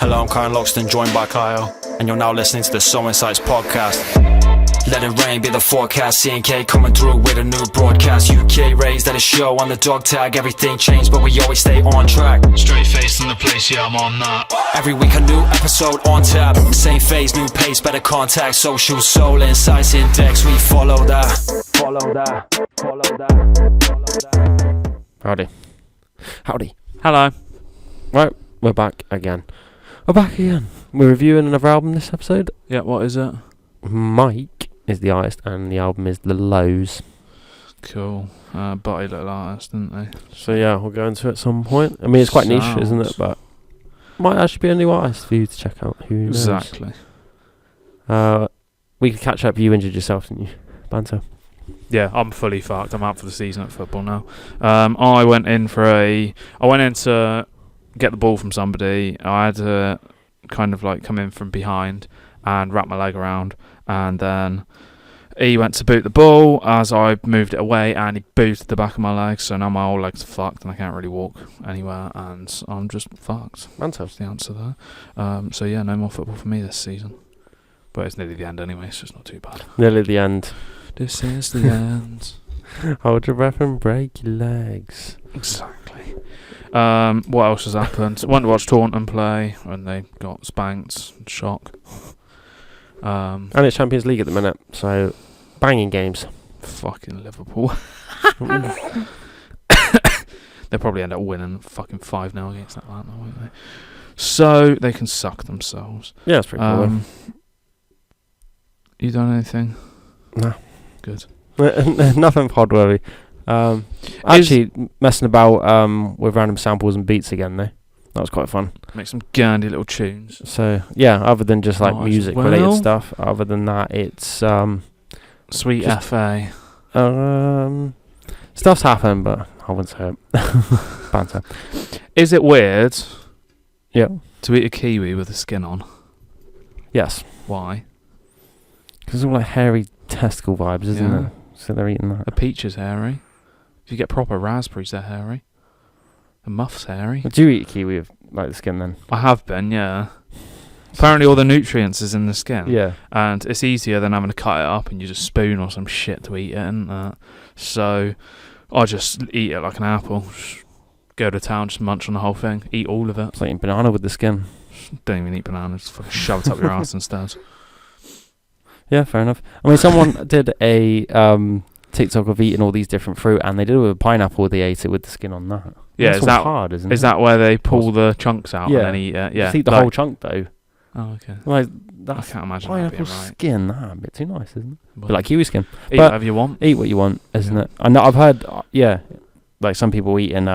Hello, I'm Kyle and Loxton, joined by Kyle, and you're now listening to the SoulInsights Podcast. Let it rain, be the forecast. C&K coming through with a new broadcast. UK raised at a show on the dog tag. Everything changed, but we always stay on track. Straight face in the place, yeah, I'm on that. Every week a new episode on tap. Same phase, new pace, better contact. Social, Soul Insights Index. We follow that. Follow that. Follow that. Follow that. Howdy. Hello. Right, we're back again. We're reviewing another album this episode. Yeah, what is it? Mike is the artist, and the album is The Lows. Cool. Body little artist, didn't they? So yeah, we'll go into it at some point. I mean, it's quite niche, isn't it? But might actually be a new artist for you to check out. Who knows? Exactly. We could catch up. You injured yourself, didn't you? Banter. Yeah, I'm fully fucked. I'm out for the season at football now. I went in to get the ball from somebody. I had to kind of like come in from behind and wrap my leg around, and then he went to boot the ball as I moved it away, and he booted the back of my leg, so now my whole leg's fucked and I can't really walk anywhere, and I'm just fucked. That's the answer there. So yeah, no more football for me this season. But it's nearly the end anyway, so it's not too bad. Nearly the end. This is the end. Hold your breath and break your legs. Exactly. What else has happened? Went to watch Taunton play when they got spanked. Shock. And it's Champions League at the minute, so banging games. Fucking Liverpool. They'll probably end up winning fucking 5-0 against Atlanta, won't they? So they can suck themselves. Yeah, it's pretty cool. You done anything? No. Good. Nothing podworthy. Actually, messing about with random samples and beats again, though. That was quite fun. Make some gandy little tunes. So, yeah, other than just like music-related stuff, other than that, it's... Sweet FA. Stuff's happened, but I wouldn't say it. Banter. Is it weird to eat a kiwi with the skin on? Yes. Why? Because it's all like hairy testicle vibes, isn't it? So they're eating that. A peach is hairy. If you get proper raspberries, they're hairy. A muff's hairy. Do you eat kiwi with like the skin then? I have been, yeah. Apparently all the nutrients is in the skin. Yeah. And it's easier than having to cut it up and use a spoon or some shit to eat it, isn't it? So I just eat it like an apple. Just go to town, just munch on the whole thing. Eat all of it. It's like eating banana with the skin. Don't even eat bananas. Just fucking shove it up your ass instead. Yeah, fair enough. I mean, someone did a TikTok of eating all these different fruit, and they did it with pineapple. They ate it with the skin on that. Yeah, that's hard, isn't it? Is that where they pull the chunks out and then eat it? Yeah, just eat the whole chunk though. Oh, okay. Like I can't imagine pineapple that being right. skin. Nah, a bit too nice, isn't it? Well, But like kiwi skin. Eat whatever you want. Eat what you want, isn't it? I know. I've heard. Like some people eating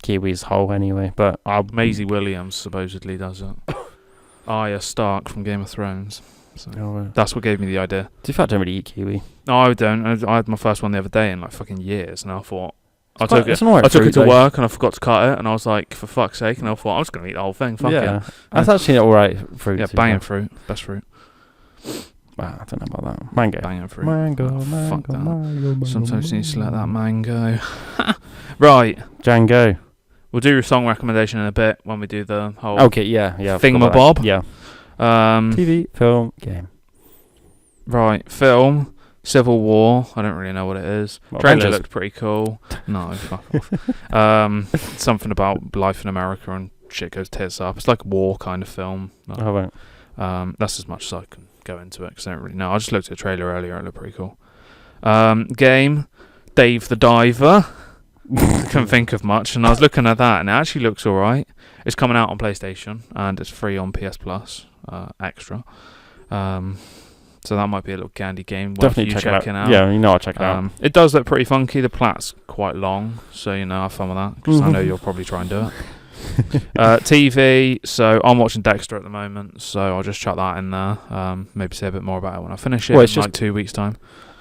kiwis whole anyway. But Maisie Williams supposedly does it. Arya Stark from Game of Thrones. So that's what gave me the idea. To be fair, I don't really eat kiwi. No, I don't. I had my first one the other day in like fucking years, and I thought I took it to work and I forgot to cut it, and I was like, for fuck's sake, and I thought I was gonna eat the whole thing. Fuck it. That's actually alright fruit. Yeah, banging fruit, best fruit. I don't know about that. Mango. Banging fruit. Mango. Fuck that. Mango, sometimes you need to let that mango. Right. Django. We'll do your song recommendation in a bit when we do the whole. Okay. Yeah. Thingamabob. Yeah. TV, film, game. Right, film, Civil War. I don't really know what it is. Trailer looked pretty cool. No, fuck off. Something about life in America and shit goes tits up. It's like a war kind of film. Right. That's as much as I can go into it because I don't really know. I just looked at the trailer earlier. It looked pretty cool. Game, Dave the Diver. Couldn't think of much, and I was looking at that, and it actually looks alright. It's coming out on PlayStation, and it's free on PS Plus Extra. So that might be a little candy game. Definitely check it out. Yeah, I'll check it out. It does look pretty funky. The plat's quite long, so have fun with that, because I know you'll probably try and do it. TV, so I'm watching Dexter at the moment, so I'll just chuck that in there. Maybe say a bit more about it when I finish it in like 2 weeks' time.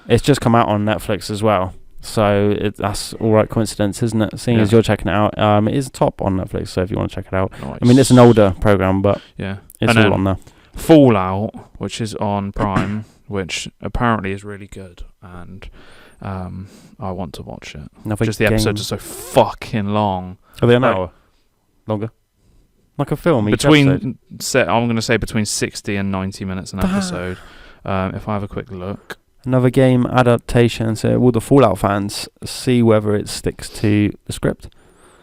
It's just come out on Netflix as well. So that's all right coincidence, isn't it? Seeing as you're checking it out, it is top on Netflix. So if you want to check it out, nice. I mean it's an older program, but it's all on there. Fallout, which is on Prime, which apparently is really good, and I want to watch it. Just the episodes are so fucking long. Are they an hour? Longer? Like a film each episode? I'm going to say between 60 and 90 minutes an episode. If I have a quick look. Another game adaptation. So will the Fallout fans see whether it sticks to the script?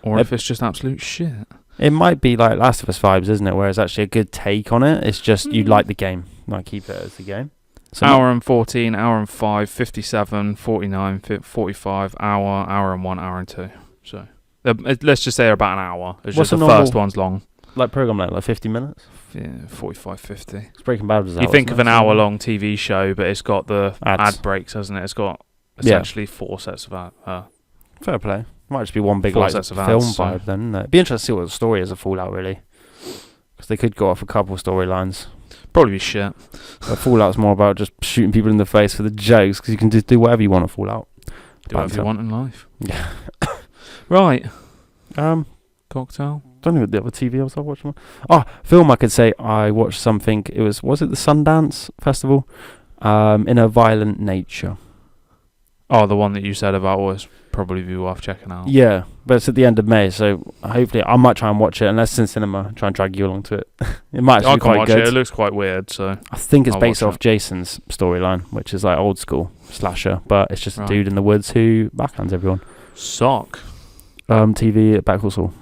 Or if it's just absolute shit. It might be like Last of Us vibes, isn't it? Where it's actually a good take on it. It's just you like the game. Like keep it as the game. So hour and 14, hour and 5, 57, 49, 45, hour and 1, hour and 2. So let's just say they're about an hour. It's What's just the a first one's long. Like program like 50 minutes? Yeah, 45, 50. It's Breaking Bad was You think of an hour-long TV show, but it's got the ad breaks, hasn't it? It's got essentially 4 sets of fair play. Might just be one big 4 like sets of film ads, vibe then. Isn't it? It'd be interesting to see what the story is of Fallout really, because they could go off a couple storylines. Probably be shit. But Fallout's more about just shooting people in the face for the jokes, because you can just do whatever you want at Fallout. Do whatever you want in life. Yeah. Right. Don't Cocktail. know what the other TV I was watching. Film I could say I watched something. It was it the Sundance Festival? In a Violent Nature. Oh, the one that you said about was probably be worth checking out. Yeah, but it's at the end of May, so hopefully I might try and watch it, unless it's in cinema. Try and drag you along to it. It might actually be quite good. It looks quite weird, so I think it's I'll based watch off it. Jason's storyline, which is like old school slasher, but it's just a Right. dude in the woods who backhands everyone. Sock. TV at Backhall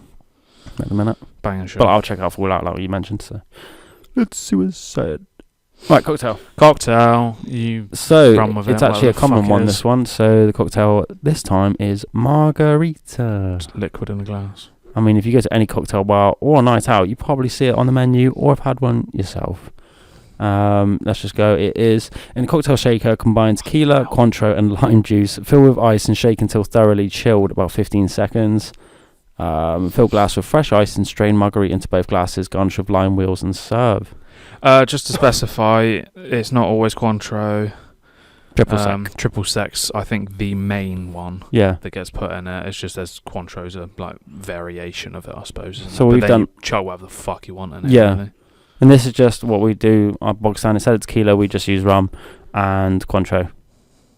at the minute. Banging shot. But I'll check out Fallout like you mentioned, so let's see what's said. Right, cocktail. Cocktail. You So run with it's it, actually a whatever the common fuck it one, is. this one. So the cocktail this time is margarita. Just liquid in a glass. I mean, if you go to any cocktail bar or a night out, you probably see it on the menu or have had one yourself. Let's just go. It is in a cocktail shaker, combines tequila, Cointreau and lime juice. Fill with ice and shake until thoroughly chilled, about 15 seconds. Fill glass with fresh ice and strain margarita into both glasses, garnish with lime wheels and serve. Just to specify, it's not always Cointreau. Triple Sec, I think the main one that gets put in it. It's just there's Cointreau's a like variation of it, I suppose. So we've done chuck whatever the fuck you want in it. Yeah. Really. And this is just what we do. Our bog standard, instead of tequila, we just use rum and Cointreau.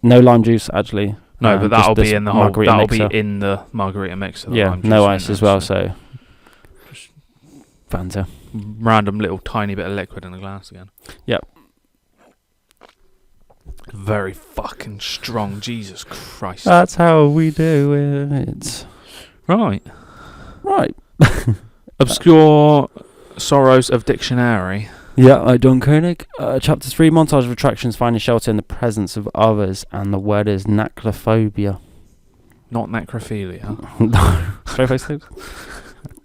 No lime juice, actually. No, but that'll be in the whole. margarita That'll mixer. be in the margarita mixer. the Yeah, lime no juice ice in as there, well. so So Fanta. random little tiny bit of liquid in a glass again. Yep. Very fucking strong. Jesus Christ. That's how we do it. Right. Obscure Sorrows of Dictionary. Yeah, Don Koenig. Chapter 3, montage of attractions finding shelter in the presence of others, and the word is necrophobia. Not necrophilia.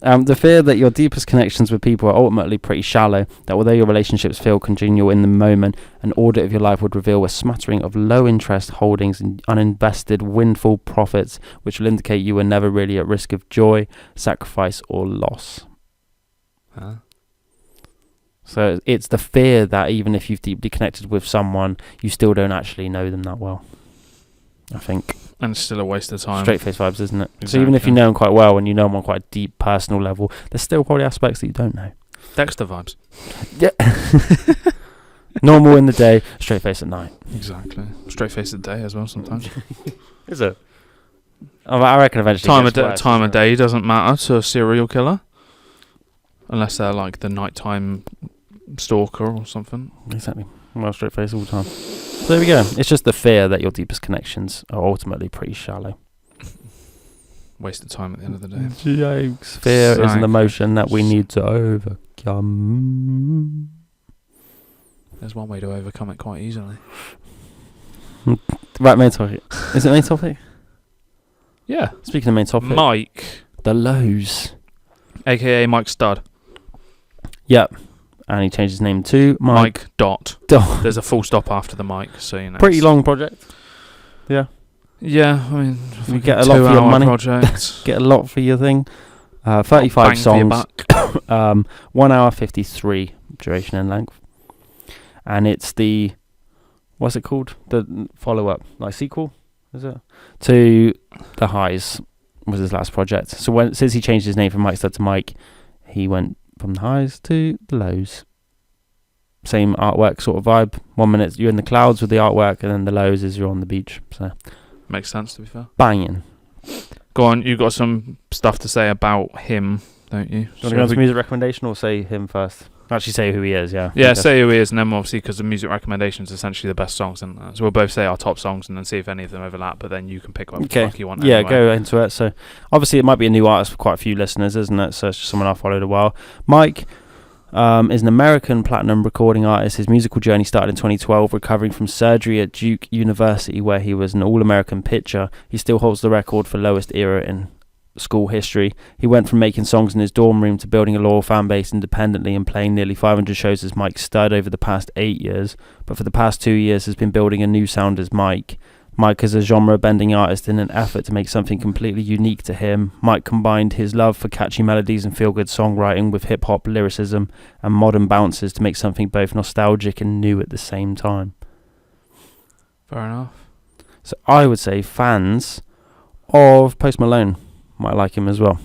The fear that your deepest connections with people are ultimately pretty shallow, that although your relationships feel congenial in the moment, an audit of your life would reveal a smattering of low-interest holdings and uninvested windfall profits, which will indicate you were never really at risk of joy, sacrifice, or loss. Huh? So it's the fear that even if you've deeply connected with someone, you still don't actually know them that well, I think. And it's still a waste of time. Straight face vibes, isn't it? Exactly. So even if you know them quite well and you know them on quite a deep personal level, there's still probably aspects that you don't know. Dexter vibes. Yeah. Normal in the day, straight face at night. Exactly. Straight face of the day as well sometimes. Is it? I reckon eventually Time of day doesn't matter to a serial killer. Unless they're like the nighttime stalker or something. Exactly. Well, straight face all the time. So there we go. It's just the fear that your deepest connections are ultimately pretty shallow. Waste of time at the end of the day. Jokes. Fear is an emotion that we need to overcome. There's one way to overcome it quite easily. Right, main topic. Is it main topic? Yeah. Speaking of main topic. Mike. The lows. AKA Mike Stud. Yep. And he changed his name to Mike Dot. Dot. There's a full stop after the mic, so you know. Pretty long project. Yeah. Yeah, I mean, You get a lot for your money. Project. Get a lot for your thing. 35 Bang for your songs. buck. 1 hour 53 duration and length. And it's the, what's it called? The follow-up, like sequel, is it? To The Highs was his last project. So since he changed his name from Mike Stud to Mike, he went from the highs to the lows. Same artwork sort of vibe. 1 minute you're in the clouds with the artwork, and then the lows is you're on the beach. So Makes sense, to be fair. banging. Go on, you got some stuff to say about him don't you? Do you want to go into music recommendation or say him first? Actually, say who he is, yeah. Yeah, say who he is, and then obviously, because the music recommendation is essentially the best songs, and so we'll both say our top songs and then see if any of them overlap, but then you can pick what the fuck you want. Yeah, anyway. go into it. So, obviously, it might be a new artist for quite a few listeners, isn't it? So, it's just someone I've followed a while. Mike is an American platinum recording artist. His musical journey started in 2012, recovering from surgery at Duke University, where he was an All-American pitcher. He still holds the record for lowest era in school history. He went from making songs in his dorm room to building a loyal fan base independently and playing nearly 500 shows as Mike Stud over the past 8 years, but for the past 2 years has been building a new sound as Mike. Mike is a genre-bending artist in an effort to make something completely unique to him. Mike combined his love for catchy melodies and feel-good songwriting with hip-hop lyricism and modern bounces to make something both nostalgic and new at the same time. Fair enough. So I would say fans of Post Malone might like him as well,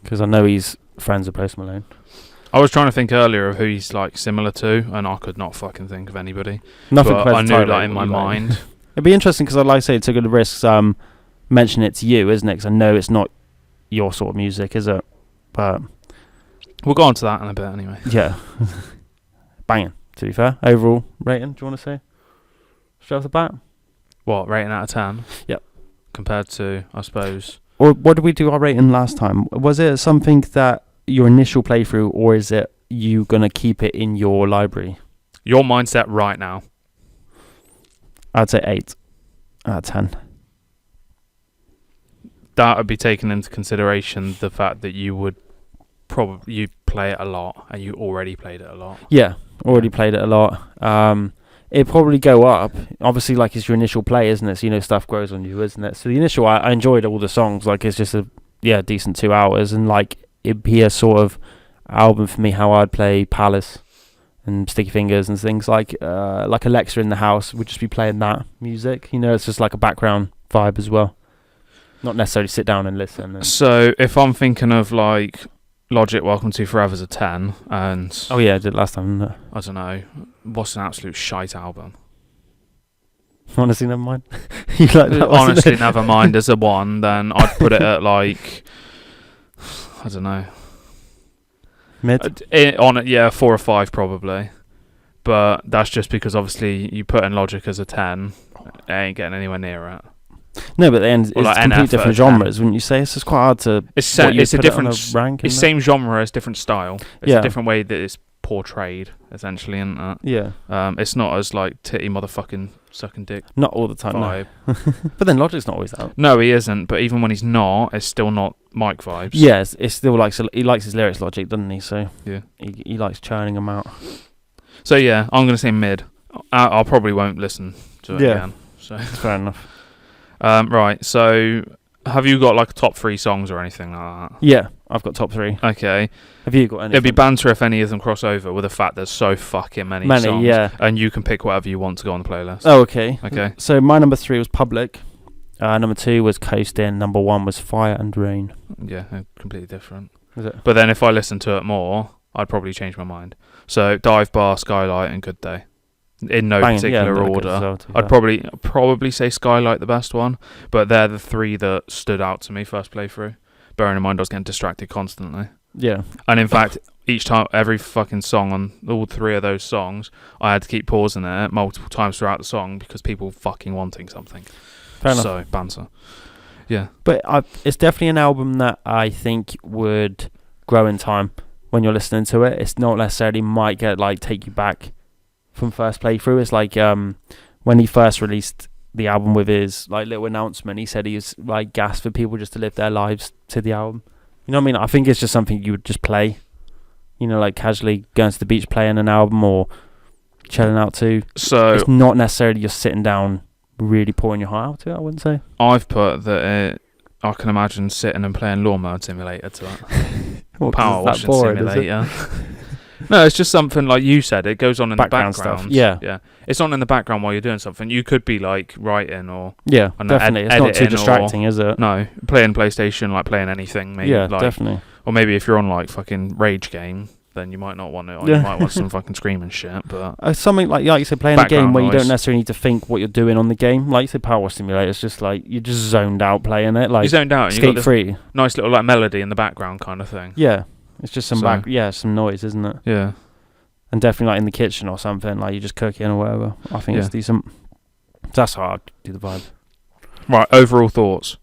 because I know he's friends with Post Malone. I was trying to think earlier of who he's like similar to, and I could not fucking think of anybody. Nothing. But I knew that in my mind. It'd be interesting because I'd like to say took the risks mention it to you, isn't it? Because I know it's not your sort of music, is it? But we'll go on to that in a bit anyway. Yeah. Banging, to be fair. Overall rating, do you want to say? Straight off the bat? What, rating out of 10? Yep. Compared to, I suppose... Or what did we do our rating last time? Was it something that your initial playthrough, or is it you going to keep it in your library? Your mindset right now. I'd say 8 out of 10. That would be taken into consideration the fact that you would probably you play it a lot, and you already played it a lot. Yeah, already played it a lot. It'd probably go up. Obviously, like, it's your initial play, isn't it? So, you know, stuff grows on you, isn't it? So the initial, I enjoyed all the songs. Like, it's just a decent 2 hours, and like it'd be a sort of album for me how I'd play Palace and Sticky Fingers and things like Alexa in the house would just be playing that music. You know, it's just like a background vibe as well. Not necessarily sit down and listen. So if I'm thinking of like Logic, Welcome to Forever's a 10, and oh yeah, I did last time. Didn't I don't know, what's an absolute shite album? Honestly, never mind. You like that? Honestly, never mind. As a 1, then I'd put it at like I don't know, mid. On it, yeah, 4 or 5 probably. But that's just because obviously you put in Logic as a 10, it ain't getting anywhere near it. No, but then it's like completely different genres, wouldn't you say? It's just quite hard to. It's a different rank. It's same genre, it's different style. It's a different way that it's portrayed, essentially, isn't it? Yeah. It's not as like titty motherfucking sucking dick. Not all the time. Vibe. No. But then Logic's not always that. No, he isn't. But even when he's not, it's still not Mike vibes. Yes, it's still like he likes his lyrics, Logic, doesn't he? So yeah, he likes churning them out. So yeah, I'm gonna say mid. I probably won't listen to it again. So fair enough. Right, so have you got like top 3 songs or anything like that? Yeah, I've got top 3. Okay. Have you got any? It'd be banter if any of them cross over with the fact there's so fucking many songs. Yeah. And you can pick whatever you want to go on the playlist. Oh, okay. Okay. So my number 3 was Public. Number 2 was Coastin'. Number 1 was Fire and Rain. Yeah, they're completely different. Is it? But then if I listen to it more, I'd probably change my mind. So Dive Bar, Skylight, and Good Day. In no particular order. I'd probably say Skylight the best one, but they're the 3 that stood out to me first playthrough. Bearing in mind I was getting distracted constantly. Yeah. And in fact, each time, every fucking song on all 3 of those songs, I had to keep pausing it multiple times throughout the song because people were fucking wanting something. Fair enough. So, banter. Yeah. But it's definitely an album that I think would grow in time when you're listening to it. It's not necessarily might get take you back from first playthrough. It's like when he first released the album with his little announcement, he said he was gassed for people just to live their lives to the album. You know what I mean? I think it's just something you would just play, casually going to the beach playing an album or chilling out to. So it's not necessarily just sitting down really pouring your heart out to it, I wouldn't say. I've put that I can imagine sitting and playing Lawnmower Simulator to it. Power washing simulator. No, it's just something like you said. It goes on in the background. Stuff. Yeah. It's on in the background while you're doing something. You could be writing or definitely. It's not too distracting, is it? No, playing PlayStation, playing anything. Maybe, definitely. Or maybe if you're on fucking Rage Game, then you might not want it. Or you might want some fucking screaming shit. But something like you said, playing a game where you don't necessarily need to think what you're doing on the game. Like you said, Power Wash Simulator. It's just you're just zoned out playing it. You're zoned out. And Skate free. Nice little melody in the background kind of thing. Yeah. It's just some noise, isn't it? Yeah. And definitely like in the kitchen or something, like you just cooking or whatever. I think it's decent. So that's how I do the vibe. Right, overall thoughts.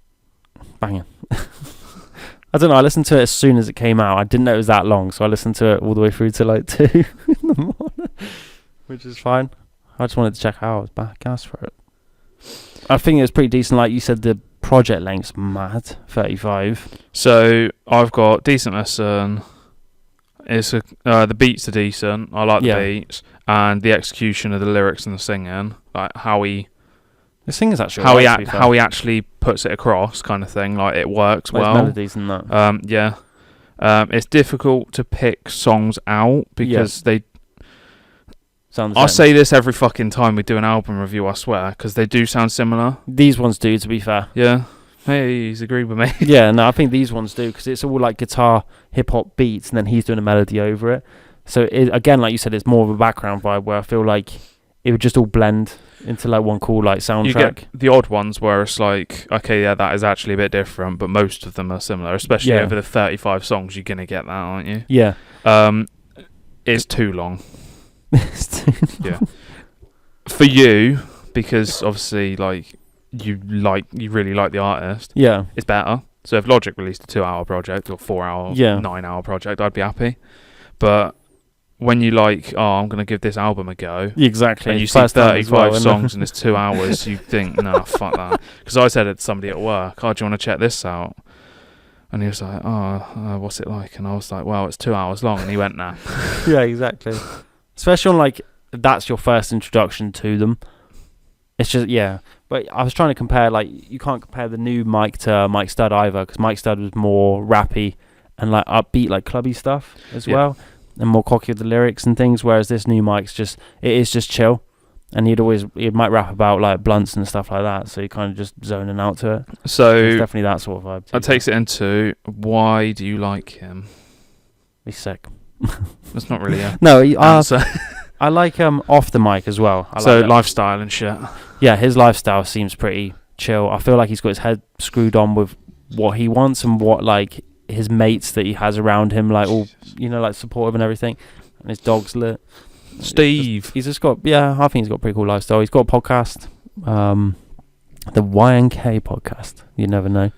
Banging. I don't know, I listened to it as soon as it came out. I didn't know it was that long, so I listened to it all the way through to like 2 in the morning, which is fine. I just wanted to check how I was back gas for it. I think it was pretty decent. Like you said, the project length's mad, 35. So I've got decent listen. It's the beats are decent. I like the beats and the execution of the lyrics and the singing, like how he. The singer's actually how he actually puts it across, kind of thing. Like it works well. Melodies and that. It's difficult to pick songs out because they. I say this every fucking time we do an album review, I swear, because they do sound similar. These ones do, to be fair. Yeah. Hey, he's agreed with me. Yeah, no, I think these ones do, because it's all like guitar, hip-hop beats, and then he's doing a melody over it. So, again, like you said, it's more of a background vibe where I feel like it would just all blend into like one cool like soundtrack. You get the odd ones where it's like, okay, yeah, that is actually a bit different, but most of them are similar, especially over the 35 songs. You're going to get that, aren't you? Yeah. It's too long. Yeah. For you, because obviously like you really like the artist. Yeah. It's better. So if Logic released a 2-hour project or 4-hour, 9-hour project, I'd be happy. But when you like, I'm going to give this album a go. Exactly. And you see 35 songs and it's 2 hours, you think, nah, fuck that. Because I said it to somebody at work, do you want to check this out? And he was like, what's it like? And I was like, well, it's 2 hours long. And he went, nah. Yeah, exactly. Especially on like, that's your first introduction to them. It's just, But I was trying to compare, like, you can't compare the new Mike to Mike Stud either, because Mike Stud was more rappy and like upbeat, like clubby stuff as well, and more cocky with the lyrics and things, whereas this new Mike's it is just chill. And he might rap about like blunts and stuff like that, so you're kind of just zoning out to it. So it's definitely that sort of vibe. That takes it into, why do you like him? He's sick. That's not really a answer. I like off the mic as well. So lifestyle and shit. Yeah, his lifestyle seems pretty chill. I feel like he's got his head screwed on with what he wants and what like his mates that he has around him, like all like supportive and everything. And his dog's lit. Steve. He's just got I think he's got a pretty cool lifestyle. He's got a podcast, the YNK podcast. You never know.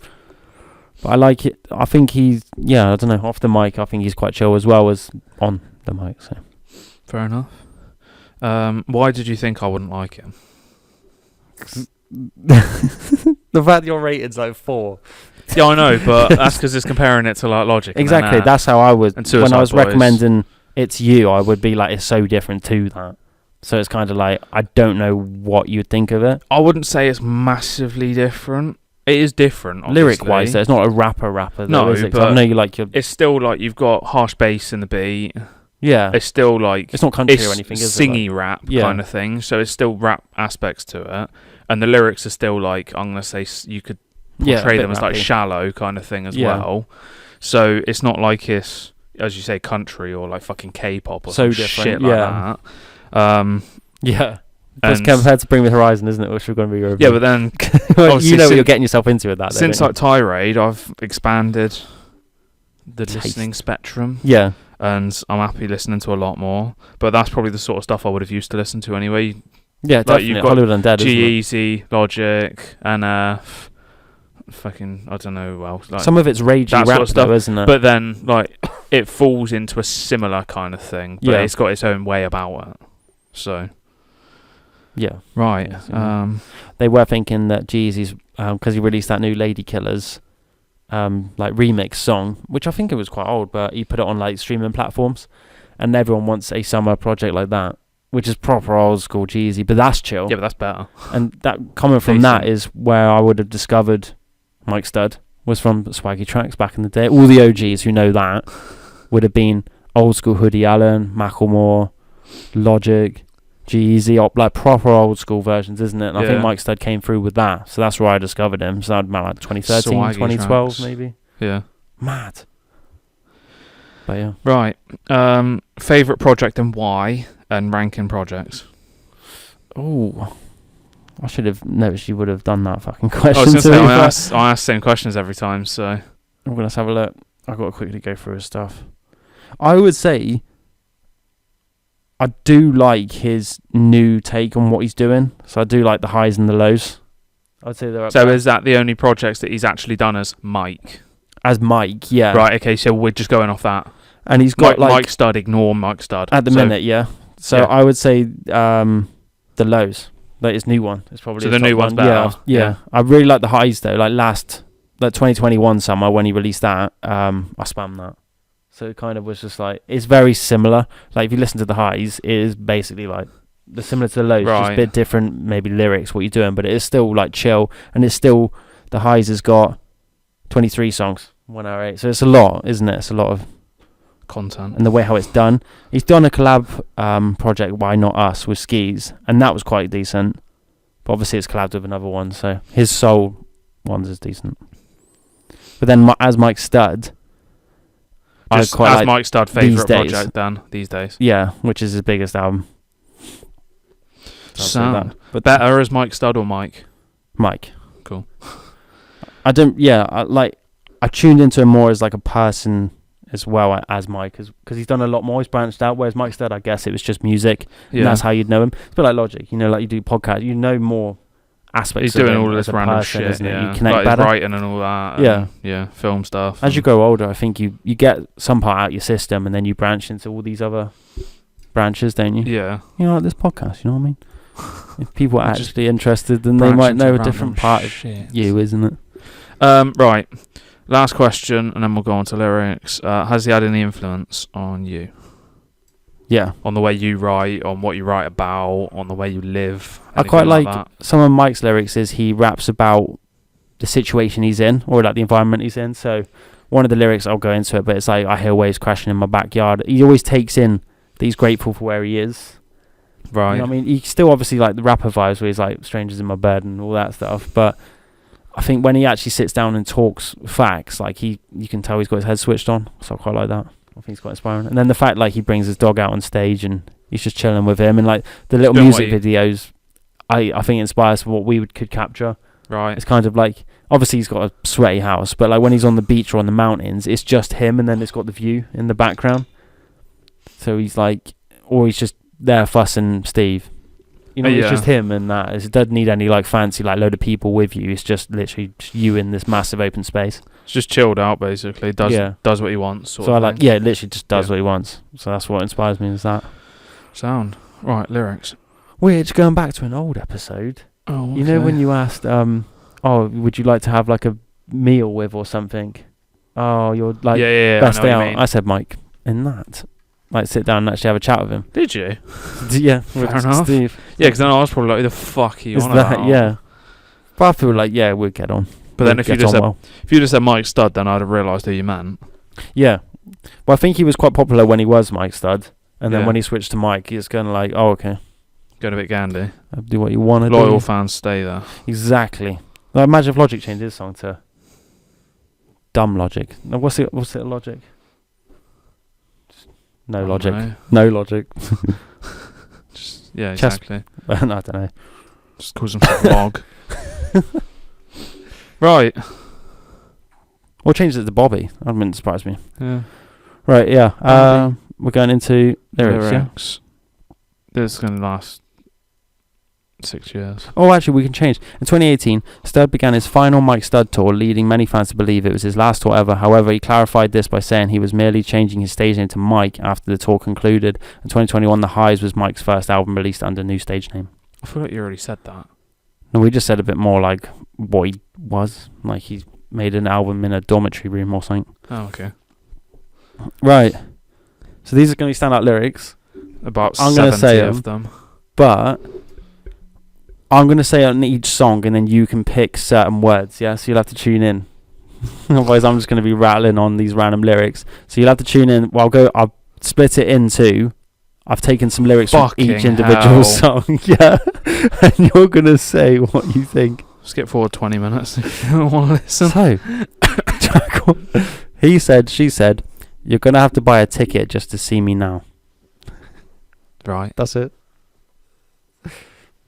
But I like it. I think he's I don't know, off the mic I think he's quite chill as well as on the mic. So fair enough. Why did you think I wouldn't like him? The fact your rated's like 4. Yeah, I know, but that's because it's comparing it to like Logic. Exactly, that's how I would. When I was recommending it to you, I would be like, it's so different to that. So it's kind of like, I don't know what you'd think of it. I wouldn't say it's massively different. It is different, lyric-wise. Though. It's not a rapper. Though, no, is it? But I know you like your. It's still like you've got harsh bass in the beat. Yeah, it's still like it's not country or anything. Is singy it? Rap kind of thing. So it's still rap aspects to it, and the lyrics are still like, I'm gonna say you could portray them as like shallow kind of thing as well. So it's not like it's, as you say, country or like fucking K-pop or some shit like that. It's compared to Bring Me the Horizon, isn't it? Which we're going to be reviewing. Yeah, but then you know what you're getting yourself into with that. Since like Tirade, I've expanded the listening spectrum. Yeah, and I'm happy listening to a lot more. But that's probably the sort of stuff I would have used to listen to anyway. Yeah, like definitely. You've got Hollywood Undead, G-Eazy, Logic, and fucking I don't know who else. Like, some of it's ragey rap sort of stuff, though, isn't it? But then like it falls into a similar kind of thing. But it's got its own way about it. So. Yeah. Right. They were thinking that Jeezy's, because he released that new Lady Killers, like remix song, which I think it was quite old, but he put it on like streaming platforms, and everyone wants a summer project like that, which is proper old school Jeezy, but that's chill. Yeah, but that's better. And that coming from that is where I would have discovered Mike Stud, was from Swaggy Tracks back in the day. All the OGs who know that would have been old school Hoodie Allen, Macklemore, Logic, G-Eazy, like proper old school versions, isn't it? And I think Mike Stud came through with that, so that's where I discovered him. So that would be like 2013, Swaggy 2012 tracks. Maybe. Yeah. Mad. But yeah. Right. Favourite project and why, and ranking projects. Oh, I should have noticed you would have done that fucking question. I ask the same questions every time, so I'm gonna have a look. I've got to quickly go through his stuff. I would say I do like his new take on what he's doing. So I do like the highs and the lows. I'd say they're up So there. is that the only projects that he's actually done as Mike? As Mike, yeah. Right, okay, so we're just going off that. And he's got Mike Stud, ignore Mike Stud. At the minute, yeah. So yeah. I would say the lows. Like his new one. It's probably So his the new top one's one. better. Yeah. I really like the highs though. Like 2021 summer when he released that, I spammed that. So it kind of was just like, it's very similar. Like if you listen to the highs, it is basically like the similar to the lows, just a bit different, maybe lyrics, what you're doing, but it is still like chill, and it's still, the highs has got 23 songs, 1 hour 8. So it's a lot, isn't it? It's a lot of content. And the way how it's done. He's done a collab project, Why Not Us, with Skis, and that was quite decent. But obviously it's collabed with another one, so his soul ones is decent. But then as Mike Stud, Just I quite as like Mike Stud favourite project then, these days. Yeah, which is his biggest album. Sound. But Better as Mike Stud or Mike? Mike. Cool. I tuned into him more as like a person as well as Mike, because he's done a lot more. He's branched out, whereas Mike Stud, I guess it was just music, and that's how you'd know him. It's a bit like Logic, like you do podcasts, you know more aspects. He's of doing him all of this as a random person, shit, isn't it? yeah. You connect like better. Writing and all that. Yeah, film stuff. As you grow older, I think you get some part out your system, and then you branch into all these other branches, don't you? Yeah. Like this podcast, you know what I mean? If people are actually interested, then they might know a different part of you, isn't it? Right. Last question, and then we'll go on to lyrics. Has he had any influence on you? Yeah. On the way you write, on what you write about, on the way you live? I quite like that? Some of Mike's lyrics is he raps about the situation he's in, or like the environment he's in. So one of the lyrics, I'll go into it, but it's like, I hear waves crashing in my backyard. He always takes in that he's grateful for where he is. Right. You know what I mean? He still obviously like the rapper vibes where he's like strangers in my bed and all that stuff, but I think when he actually sits down and talks facts, like you can tell he's got his head switched on. So I quite like that. I think it's quite inspiring. And then the fact like he brings his dog out on stage and he's just chilling with him, and like the little music videos, I think inspires what we could capture. Right. It's kind of like, obviously he's got a sweaty house, but like when he's on the beach or on the mountains, it's just him, and then it's got the view in the background. So he's like, or he's just there fussing Steve. It's just him, and that it doesn't need any like fancy like load of people with you. It's just literally just you in this massive open space. It's just chilled out basically. Does what he wants. So I like, literally just does what he wants. So that's what inspires me, is that. Sound. Right, lyrics. We're just going back to an old episode. Oh, okay. You know when you asked, would you like to have like a meal with or something? Oh, you're like best day out. I said Mike in that. Like sit down and actually have a chat with him. Did you? Yeah, fair enough. Steve. Yeah, because then I was probably like, "Who the fuck are you on about?" Yeah, but I feel like we'll get on. But then if you just said Mike Stud, then I'd have realised who you meant. Yeah, well, I think he was quite popular when he was Mike Stud, and then when he switched to Mike, it's kind of like, oh, okay, going a bit gandy. Do what you want to do. Loyal fans stay there. Exactly. Like, imagine if Logic changed his song to Dumb Logic. Now, what's it? Logic? No logic. No logic. Exactly. I don't know. Just calls him log. Right. Or change it to Bobby. That wouldn't surprise me. Yeah. Right, yeah. We're going into lyrics. Yeah? This is going to last 6 years. Oh, actually, we can change. In 2018, Stud began his final Mike Stud tour, leading many fans to believe it was his last tour ever. However, he clarified this by saying he was merely changing his stage name to Mike after the tour concluded. In 2021, The Highs was Mike's first album released under new stage name. I feel like you already said that. No, we just said a bit more like what he was. Like he's made an album in a dormitory room or something. Oh, okay. Right. So these are going to be standout lyrics. About I'm 70 gonna say of them. But I'm going to say on each song, and then you can pick certain words, yeah? So you'll have to tune in. Otherwise, I'm just going to be rattling on these random lyrics. So you'll have to tune in. Well, I'll split it into... I've taken some lyrics from each individual song, yeah? And you're going to say what you think. Skip forward 20 minutes if you don't want to listen. So, he said, she said, you're going to have to buy a ticket just to see me now. Right. That's it.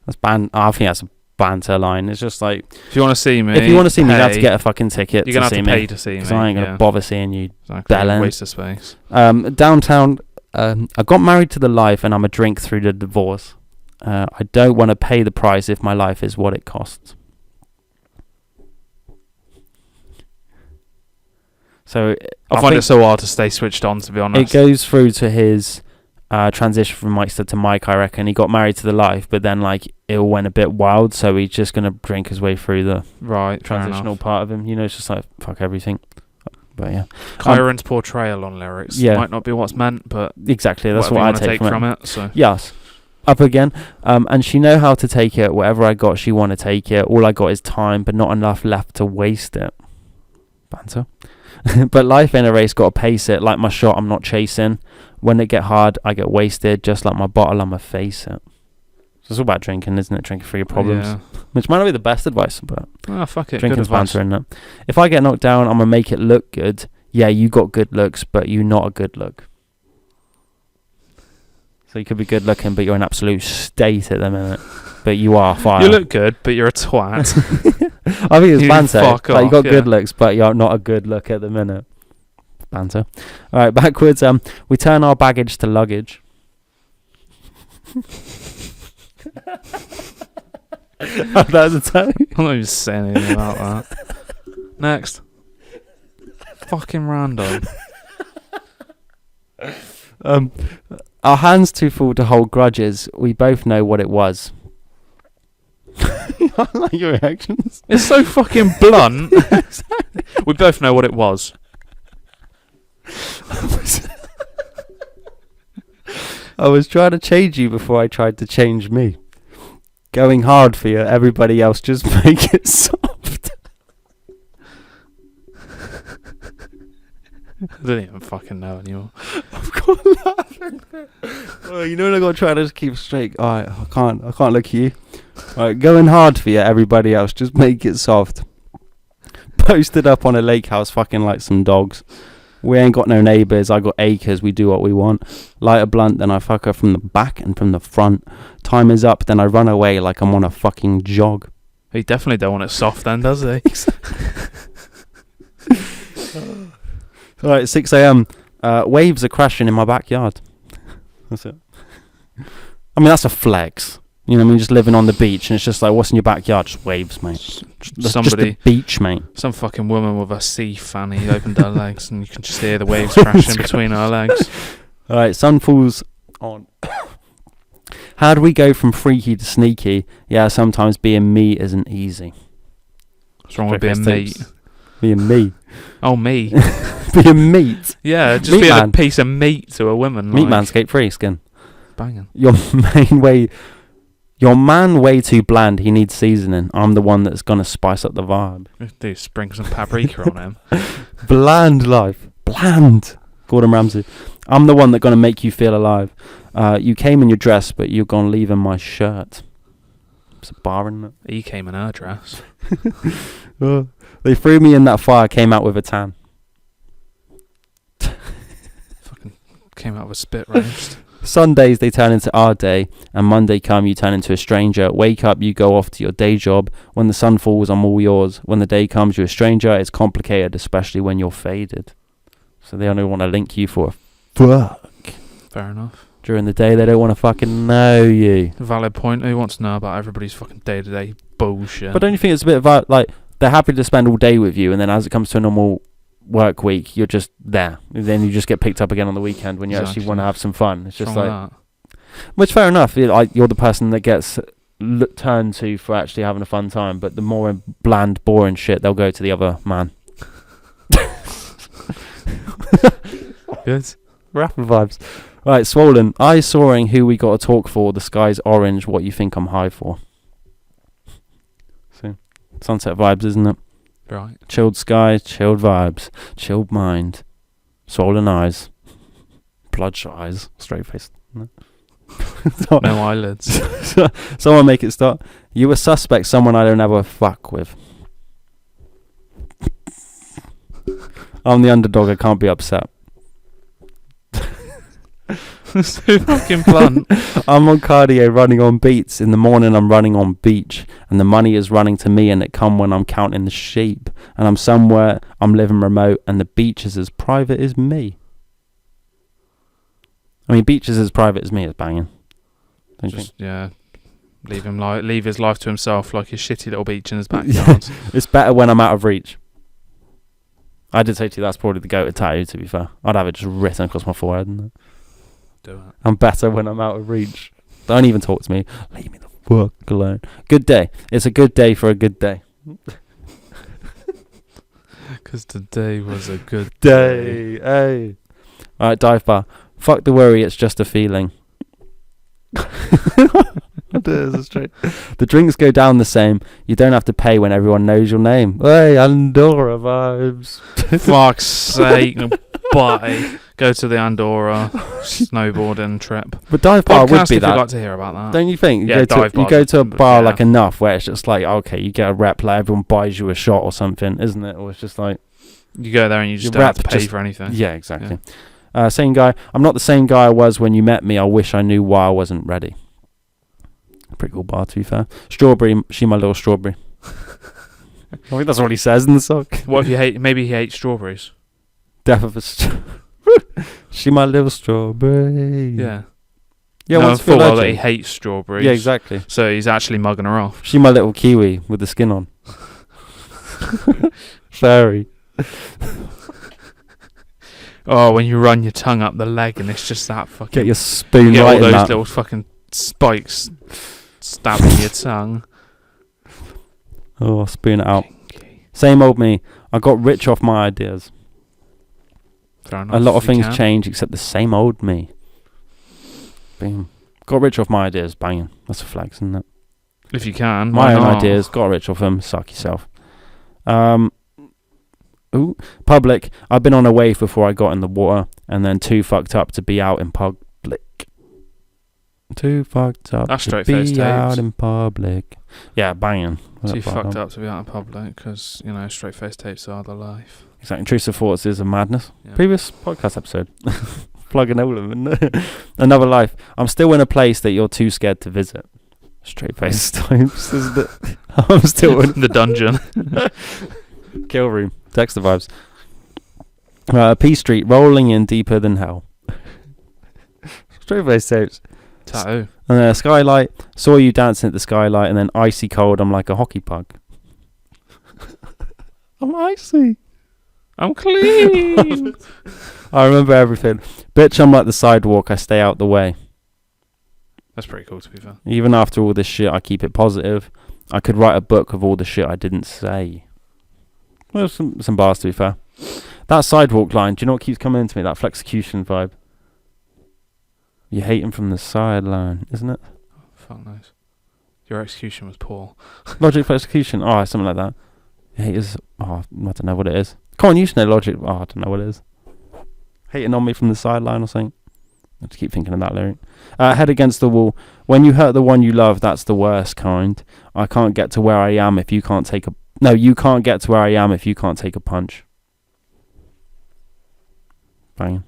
That's banned. I think that's a banter line. It's just like, if you want to see me, you have to get a fucking ticket. You're gonna have to pay me, to see me. because I ain't gonna bother seeing you. Exactly. Bellend. Waste of space. Downtown. I got married to the life, and I'm a drink through the divorce. I don't want to pay the price if my life is what it costs. So I find it so hard to stay switched on, to be honest. It goes through to his transition from Mike.the to Mike, I reckon. He got married to the life, but then like it all went a bit wild, so he's just gonna drink his way through the transitional part of him. You know, it's just like fuck everything. But yeah, Chiron's portrayal on lyrics might not be what's meant, but exactly, that's what I take from it. So yes, up again. And she know how to take it. Whatever I got, she want to take it. All I got is time, but not enough left to waste it. Banter. But life in a race, gotta pace it. Like my shot, I'm not chasing. When it get hard, I get wasted. Just like my bottle, I'ma face it. So it's all about drinking, isn't it? Drinking for your problems. Yeah. Which might not be the best advice, but fuck it. drinking's banter, isn't it? If I get knocked down, I'ma make it look good. Yeah, you got good looks, but you not a good look. So you could be good looking, but you're in absolute state at the minute. But you are fire. You look good, but you're a twat. I think it's banter. Fuck Like, you off, got good looks, but you're not a good look at the minute. Banter. All right, backwards. We turn our baggage to luggage. That was a tone. I'm not even saying anything about that. Next. Fucking random. Our hands too full to hold grudges. We both know what it was. I like your reactions. It's so fucking blunt. We both know what it was. I was trying to change you before I tried to change me. Going hard for you, everybody else just make it soft. I don't even fucking know anymore. I've got laughing. Oh, you know what I got to try to just keep straight. Alright, I can't look at you. Alright, going hard for you, everybody else, just make it soft. Posted up on a lake house fucking like some dogs. We ain't got no neighbours, I got acres, we do what we want. Light a blunt, then I fuck her from the back and from the front. Time is up, then I run away like I'm on a fucking jog. He definitely don't want it soft then, does he? Alright, 6 a.m. Waves are crashing in my backyard. That's it. I mean, that's a flex. You know what I mean? Just living on the beach, and it's just like, what's in your backyard? Just waves, mate. Just the beach, mate. Some fucking woman with a sea fanny opened her legs, and you can just hear the waves crashing between her legs. Alright, sun falls on. How do we go from freaky to sneaky? Yeah, sometimes being me isn't easy. What's wrong with being me? Being me. Oh, me. Being meat. Yeah, just meat being man. a piece of meat to a woman. Meat man, skate free, skin. Banging. Your man way too bland. He needs seasoning. I'm the one that's gonna spice up the vibe. Dude, sprinkle some paprika on him. Bland life. Bland. Gordon Ramsay. I'm the one that's gonna make you feel alive. You came in your dress, but you're gonna leave in my shirt. It's a bar, isn't it? He came in her dress. They threw me in that fire, came out with a tan. Fucking came out with a spit roast. Sundays they turn into our day, and Monday come you turn into a stranger. Wake up, you go off to your day job. When the sun falls, I'm all yours. When the day comes, you're a stranger. It's complicated, especially when you're faded. So they only want to link you for a fuck. Fair enough. During the day, they don't want to fucking know you. Valid point. Who wants to know about everybody's fucking day-to-day bullshit? But don't you think it's a bit of like, they're happy to spend all day with you, and then as it comes to a normal work week, you're just there. Then you just get picked up again on the weekend when you actually want to have some fun. It's just like, which fair enough. You're the person that gets turned to for actually having a fun time. But the more bland, boring shit, they'll go to the other man. Good. Rapid vibes. Right, swollen. Eyes soaring. Who we got to talk for? The sky's orange. What you think I'm high for? So, sunset vibes, isn't it? Right. Chilled sky, chilled vibes, chilled mind, swollen eyes, bloodshot eyes, straight faced. No eyelids. Someone make it start. You a suspect, someone I don't ever fuck with. I'm the underdog, I can't be upset. So fucking blunt. I'm on cardio running on beats. In the morning I'm running on beach. And the money is running to me and it come when I'm counting the sheep. And I'm somewhere, I'm living remote. And the beach is as private as me. I mean, beach is as private as me is banging. Don't you think? Yeah. Leave his life to himself like his shitty little beach in his backyard. It's better when I'm out of reach. I did say to you that's probably the go-to tattoo, to be fair. I'd have it just written across my forehead. And Do it. I'm better when I'm out of reach. Don't even talk to me. Leave me the fuck alone. Good day. It's a good day for a good day. Because today was a good Day. Hey. Alright, dive bar. Fuck the worry, it's just a feeling. The drinks go down the same. You don't have to pay when everyone knows your name. Hey, Andorra vibes. Fuck's sake. Bye. Go to the Andorra snowboarding trip. But dive bar would be if that. you'd like to hear about that. Don't you think? Yeah, dive bar. You go to a bar Yeah. like enough where it's just like, okay, you get a rep, like everyone buys you a shot or something, isn't it? Or it's just like You go there and you just Your don't have rep to pay just- for anything. yeah, exactly. Same guy. I'm not the same guy I was when you met me. I wish I knew why I wasn't ready. Pretty cool bar, to be fair. Strawberry, she my little strawberry. I think that's what he says in the song. What if you hate? Maybe he hates strawberries. Death of a she my little strawberry. Yeah. Yeah, no, what's full well that he legend? hates strawberries. Yeah, exactly. So he's actually mugging her off. She my little kiwi with the skin on. Fairy. Oh, when you run your tongue up the leg and it's just that fucking. Get your spoon you get right all in those that. little fucking spikes stabbing your tongue. Oh, spoon it out. Same old me. I got rich off my ideas. Fair enough, A lot of you things can. change except the same old me. Boom. Got rich off my ideas. Banging. That's a flex, isn't it? If you can. My why own not? ideas. Got rich off them. Suck yourself. Ooh. Public. I've been on a wave before I got in the water, and then too fucked up to be out in public. Too fucked up That's to straight-faced be out tapes. in public. Yeah, banging. Too fucked up to be out in public because, you know, straight face tapes are the life. Exactly. Intrusive thoughts is a madness. Yeah. Previous podcast episode. Plugging all of them. Another life. I'm still in a place that you're too scared to visit. Straight face times, isn't it? I'm still in The dungeon. kill room. Text the vibes. P Street, rolling in deeper than hell. Straight face tapes. Tattoo. And then a skylight. Saw you dancing at the skylight, and then icy cold. I'm like a hockey puck. I'm icy. I'm clean. I remember everything. Bitch, I'm like the sidewalk. I stay out the way. That's pretty cool, to be fair. Even after all this shit, I keep it positive. I could write a book of all the shit I didn't say. Well, some bars, to be fair. That sidewalk line, do you know what keeps coming into me? That flexecution vibe. You hate him from the sideline, isn't it? Fuck knows. Your execution was poor. Logic flexecution. Oh, something like that. You hate his... Oh, I don't know what it is. Come on, you should know logic. Oh, I don't know what it is. Hating on me from the sideline or something. I just keep thinking of that lyric. Head against the wall. When you hurt the one you love, that's the worst kind. I can't get to where I am if you can't take a... No, you can't get to where I am if you can't take a punch. Banging.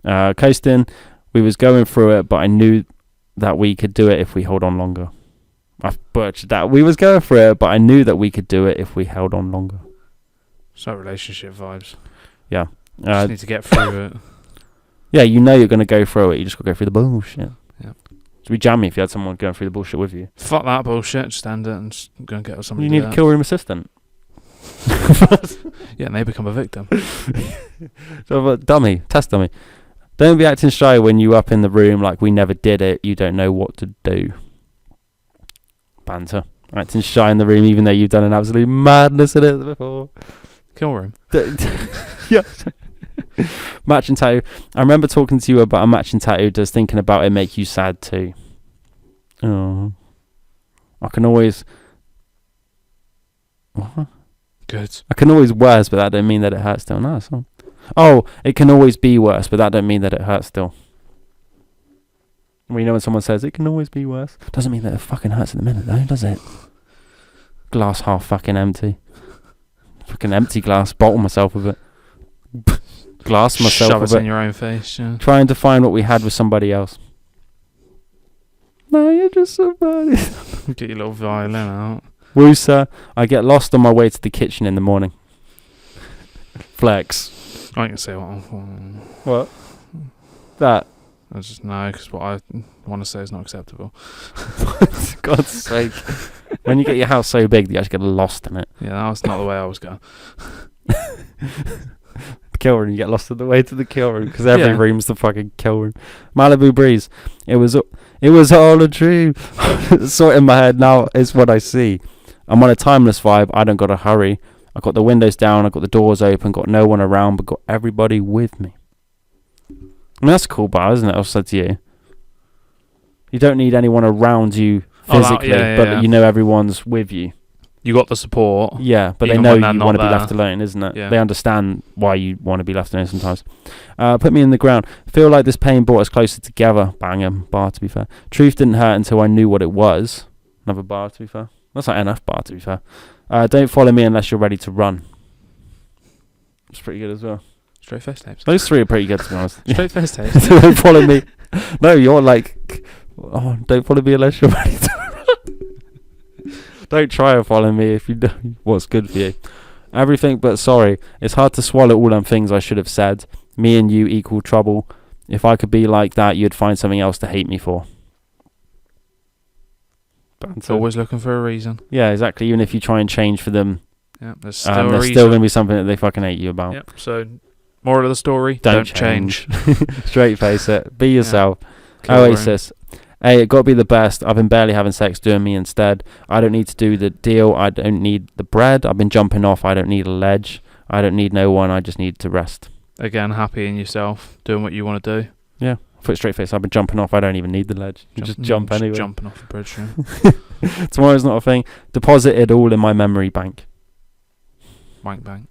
Coasting. We was going through it, but I knew that we could do it if we hold on longer. I butchered that. We was going through it, but I knew that we could do it if we held on longer. So relationship vibes. Yeah. Just need to get through it. Yeah, you know you're going to go through it. You just got to go through the bullshit. Yeah. It'd be jammy if you had someone going through the bullshit with you. Fuck that bullshit. Just end it and just go and get somebody. You to need do a that. kill room assistant. Yeah, and they become a victim. So, dummy. Test dummy. Don't be acting shy when you up in the room like we never did it. You don't know what to do. Banter. Acting shy in the room even though you've done an absolute madness in it before. Kill room. Yeah. Matching tattoo. I remember talking to you about a matching tattoo. Does thinking about it make you sad too? Oh. I can always... What? Good. I can always worse, but that don't mean that it hurts still. No, it's not. Oh, it can always be worse, but that don't mean that it hurts still. Well, you know when someone says it can always be worse, doesn't mean that it fucking hurts at the minute, though, does it? Glass half fucking empty. Fucking empty glass. Bottle myself with it. glass myself Shove with it it. in your own face. Yeah. Trying to find what we had with somebody else. No, you're just somebody. Get your little violin out. Woosa, I get lost on my way to the kitchen in the morning. Flex. I can say What? That. I just know, because what I want to say is not acceptable. For God's sake. When you get your house so big that you actually get lost in it. Yeah, that was not the way I was going. Kill room, you get lost on the way to the kill room because every Yeah. room's the fucking kill room. Malibu Breeze. It was all a dream. Sort in my head now is what I see. I'm on a timeless vibe. I don't got to hurry. I got the windows down. I got the doors open. Got no one around, but got everybody with me. I mean, that's a cool bar, isn't it? I've said to you. You don't need anyone around you physically, but you know everyone's with you. You got the support. Yeah, but they even know when you they're want to not be there. left alone, isn't it? Yeah. They understand why you want to be left alone sometimes. Put me in the ground. Feel like this pain brought us closer together. Bang 'em. Bar, to be fair. Truth didn't hurt until I knew what it was. Another bar, to be fair. That's not enough bar, to be fair. Don't follow me unless you're ready to run. It's pretty good as well. Straight face tapes. Those three are pretty good, to be honest. Straight face tapes. Don't follow me. No, you're like, oh, don't follow me unless you're ready to run. Don't try to follow me if you know what's good for you. Everything but sorry. It's hard to swallow all them things I should have said. Me and you equal trouble. If I could be like that, you'd find something else to hate me for. It's always looking for a reason. Yeah, exactly. Even if you try and change for them, Yeah, there's still a there's reason. still going to be something that they fucking hate you about. Yep. So, moral of the story: don't change. Straight face it. Be yourself. Kill room. Oasis. Hey, it got to be the best. I've been barely having sex, doing me instead. I don't need to do the deal. I don't need the bread. I've been jumping off. I don't need a ledge. I don't need no one. I just need to rest. Again, happy in yourself, doing what you want to do. Yeah. Foot straight face. I've been jumping off. I don't even need the ledge. Just jump anyway. Jumping off the bridge. Yeah. Tomorrow's not a thing. Deposit it all in my memory bank. Wank bang.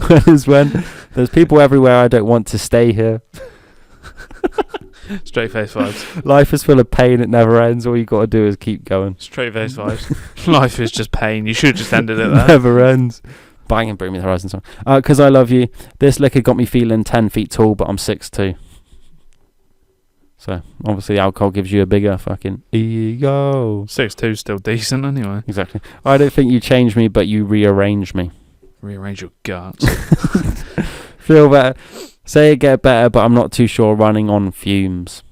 When is when? There's people everywhere. I don't want to stay here. Straight face vibes. Life is full of pain. It never ends. All you got to do is keep going. Straight face vibes. Life is just pain. You should have just ended it there. Never ends. Bang and Bring Me the Horizon song. Because I love you. This liquor got me feeling 10 feet tall, but I'm 6'2". So, obviously, alcohol gives you a bigger fucking ego. 6'2" still decent anyway. Exactly. I don't think you change me, but you rearrange me. Rearrange your guts. Feel better. Say it get better, but I'm not too sure. Running on fumes.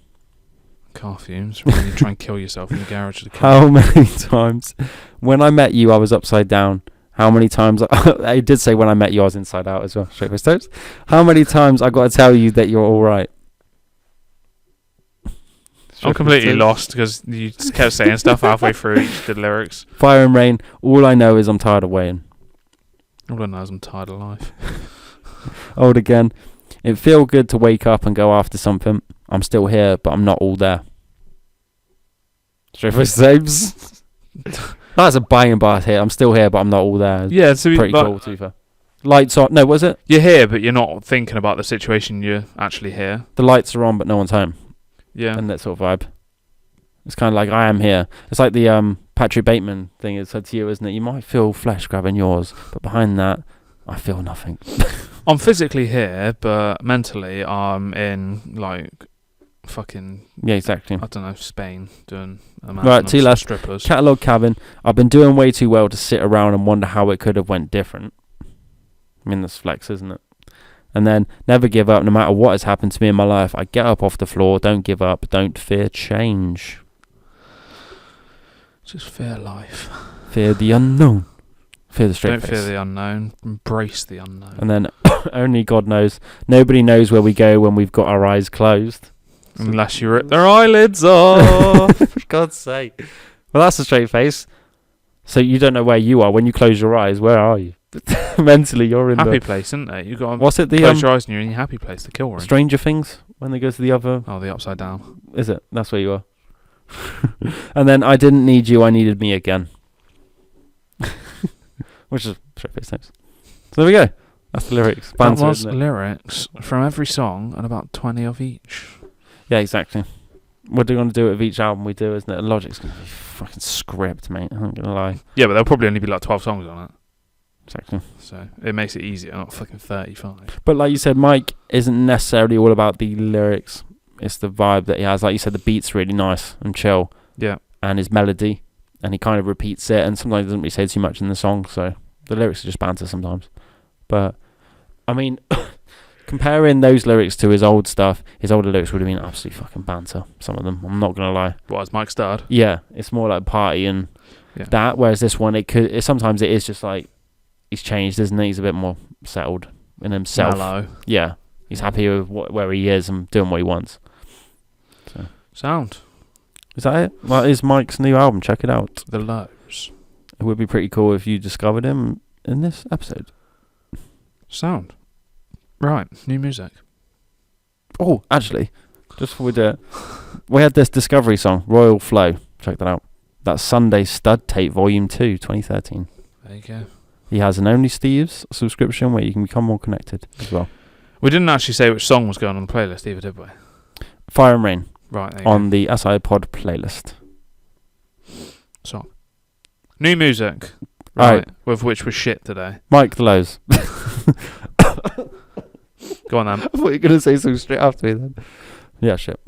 Car fumes. Really try and kill yourself in the garage of the car. How many times? When I met you, I was upside down. How many times? I did say when I met you, I was inside out as well. Straight with stones. How many times I got to tell you that you're all right? I'm completely lost because you just kept saying stuff halfway through each of the lyrics. Fire and rain. All I know is I'm tired of waiting. All I know is I'm tired of life. Old again. It feel good to wake up and go after something. I'm still here, but I'm not all there. Straight for saves. That's a banging bar here. I'm still here, but I'm not all there. Yeah, so Pretty like, cool, too far. Lights on. No, was it? You're here, but you're not thinking about the situation. You're actually here. The lights are on, but no one's home. Yeah. And that sort of vibe. It's kind of like I am here. It's like the Patrick Bateman thing it said to you, isn't it? You might feel flesh grabbing yours, but behind that, I feel nothing. I'm physically here, but mentally I'm in like fucking Yeah, exactly. I don't know, Spain doing a Right, two last. strippers. Catalogue cabin. I've been doing way too well to sit around and wonder how it could have went different. I mean, that's flex, isn't it? And then never give up no matter what has happened to me in my life. I get up off the floor. Don't give up. Don't fear change. Just fear life. Fear the unknown. Fear the straight Don't face. fear the unknown. Embrace the unknown. And then only God knows. Nobody knows where we go when we've got our eyes closed. Unless you rip their eyelids off. For God's sake. Well, that's a straight face. So you don't know where you are. When you close your eyes, where are you? Mentally, you're in Happy the... place, isn't it? You got to What's it? The close your eyes and you're in your happy place, the kill room. Stranger Things? When they go to the other... Oh, the upside down. Is it? That's where you are. And then I didn't need you, I needed me again. Which is straight face names. So there we go. That's the lyrics. That Banter, was isn't it? lyrics from every song and about 20 of each. Yeah, exactly. We're going to do it with each album we do, isn't it? Logic's going to be fucking script, mate. I'm not going to lie. Yeah, but there'll probably only be like 12 songs on it. Exactly. So it makes it easier, not fucking 35. But like you said, Mike isn't necessarily all about the lyrics. It's the vibe that he has. Like you said, the beat's really nice and chill. Yeah. And his melody. And he kind of repeats it. And sometimes he doesn't really say too much in the song. So the lyrics are just banter sometimes. But, I mean, comparing those lyrics to his old stuff, his older lyrics would have been absolutely fucking banter. Some of them. I'm not going to lie. What, as Mike started? Yeah. It's more like party and that. Whereas this one, sometimes it is just like, he's changed, isn't he? He's a bit more settled in himself. Mellow. Yeah. He's happy with where he is and doing what he wants. So. Sound. Is that it? Well, it's Mike's new album. Check it out. The Lows. It would be pretty cool if you discovered him in this episode. Sound. Right. New music. Oh, actually, just before we do it, we had this Discovery song, Royal Flow. Check that out. That's Sunday Stud Tape Volume 2, 2013. There you go. He has an Only Steve's subscription where you can become more connected as well. We didn't actually say which song was going on the playlist either, did we? Fire and Rain. Right, there you on go. the SI Pod playlist. So, new music. Right. With which was shit today. Mike the Lows. Go on then. I thought you were going to say something straight after me then. Yeah, shit.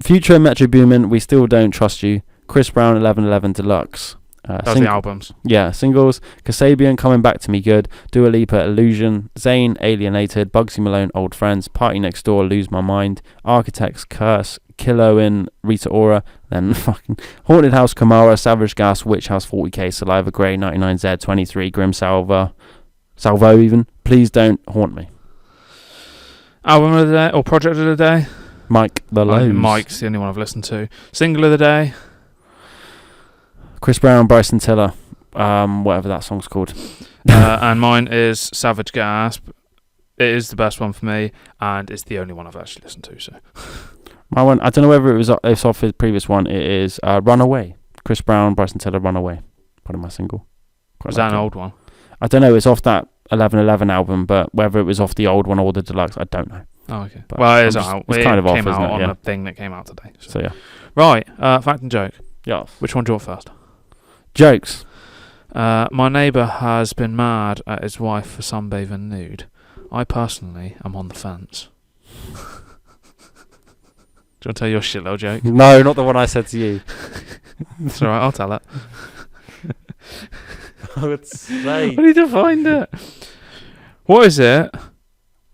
Future Metro Boomin, We Still Don't Trust You. Chris Brown, 1111 Deluxe. That was the albums. Yeah, singles. Kasabian, Coming Back to Me Good. Dua Lipa, Illusion. Zayn, Alienated. Bugsy Malone, Old Friends. Party Next Door, Lose My Mind. Architects, Curse. Kilo in Rita Ora. Then fucking Haunted House, Kamara. Savage Gas, Witch House, 40k. Saliva Grey, 99Z, 23. Grim Salvo even. Please Don't Haunt Me. Album of the day, or project of the day? Mike the Lows. Mike's the only one I've listened to. Single of the day? Chris Brown, Bryson Tiller, whatever that song's called. And mine is Savage Gas. It is the best one for me, and it's the only one I've actually listened to. So, my one, I don't know whether it's off his previous one. It is Runaway. Chris Brown, Bryson Tiller, Runaway. Part of my single. Was that an old one? I don't know. It's off that 1111 album, but whether it was off the old one or the deluxe, I don't know. Oh, okay. But well, it is out. It's kind of off, came isn't out it? on Yeah. a thing that came out today. So yeah. Right. Fact and joke. Yeah. Which one do you want first? Jokes. My neighbour has been mad at his wife for sunbathing nude. I personally am on the fence. Do you want to tell your shit little joke? No, not the one I said to you. It's alright, I'll tell it. I would say. I need to find it. What is it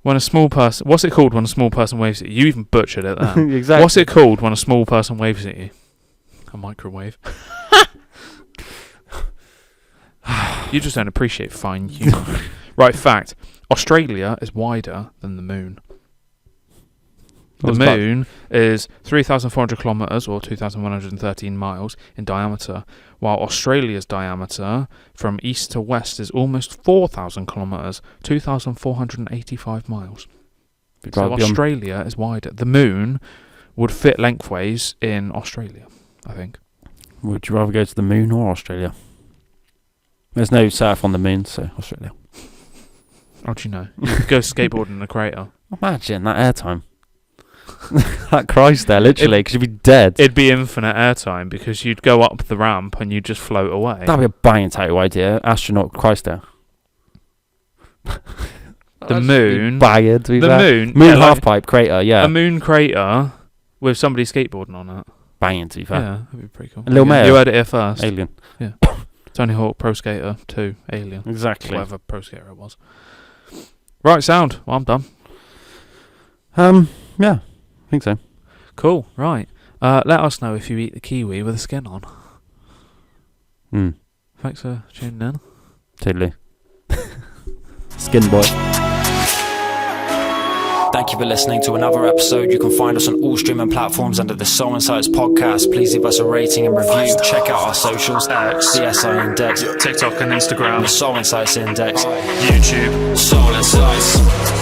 when a small person... What's it called when a small person waves at you? You even butchered it then. Exactly. What's it called when a small person waves at you? A microwave. You just don't appreciate fine humour. Right, fact. Australia is wider than the moon. The moon is 3,400 kilometres or 2,113 miles in diameter, while Australia's diameter from east to west is almost 4,000 kilometres, 2,485 miles. So Australia is wider. The moon would fit lengthways in Australia, I think. Would you rather go to the moon or Australia? There's no surf on the moon, so Australia. How do you know? You could go skateboarding in a crater. Imagine that airtime. That Christ there, literally, because you'd be dead. It'd be infinite airtime because you'd go up the ramp and you'd just float away. That'd be a banging tattoo idea. Astronaut Christ there. The moon. Banging, to be the fair. moon. Moon half pipe crater, yeah. A moon crater with somebody skateboarding on it. Banging, to be fair. Yeah, that'd be pretty cool. A little mayor. You heard it here first. Alien. Yeah. Tony Hawk, Pro Skater 2, Alien. Exactly. Whatever Pro Skater it was. Right, sound. Well, I'm done. Yeah, I think so. Cool, right. Let us know if you eat the kiwi with the skin on. Thanks for tuning in. Totally. Skin boy. Thank you for listening to another episode. You can find us on all streaming platforms under the SoulInsights Podcast. Please leave us a rating and review. Check out our socials, the SI Index, TikTok and Instagram, the SoulInsights Index, YouTube, SoulInsights.